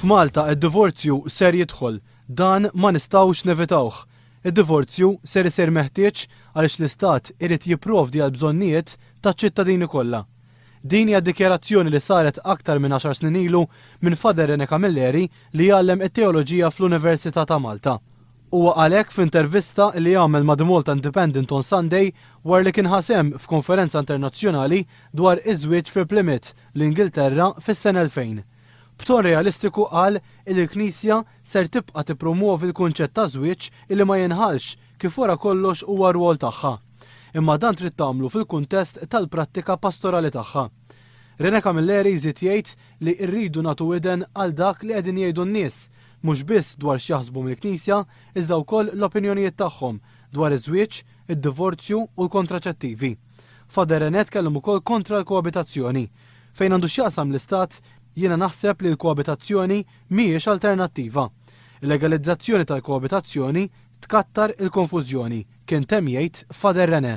F'Malta id-divorzju ser jidħol, dan ma nistgħux nevitawh. Id-divorzju ser isir meħtieġ għaliex l-Istat irid jipprovdi għal bżonnijiet taċ-ċittadini kollha. Din hija dikjarazzjoni li saret aktar minn 10 snin ilu minn Fader René Camilleri li jgħallem it-teoloġija fl-Università ta' Malta. Huwa għalhekk f'intervista li għamel ma' The Malta Independent on Sunday wara li kien ħasem f'konferenza internazzjonali dwar iż-żwieġ fi Plymouth, l-Ingilterra fis-sena 2000. B'ton realistiku qal li l-Knisja ser tibqa' tippromuovi l-kunċett ta' żwieġ illi ma jinħalx kif wara kollox huwa rwol tagħha. Imma dan trid tagħmlu fil-kuntest tal-prattika pastorali tagħha. René Camilleri jżid jgħid li rridu nagħtu widen għal dak li qegħdin jgħidu n-nies, mhux biss dwar x'jaħsbu mill-Knisja, iżda wkoll l-opinjonijiet tagħhom dwar iż-żwieġ, id-divorzju u l-kontraċettivi. Fader René tkellem ukoll kontra l-koabitazzjoni. Fejn għandu x'jaqsam l-Istat, jiena naħseb li l-koabitazzjoni mhijiex alternattiva. Il-legalizzazzjoni tal-koabitazzjoni tkattar il-konfużjoni, kien temm jgħid Fader René.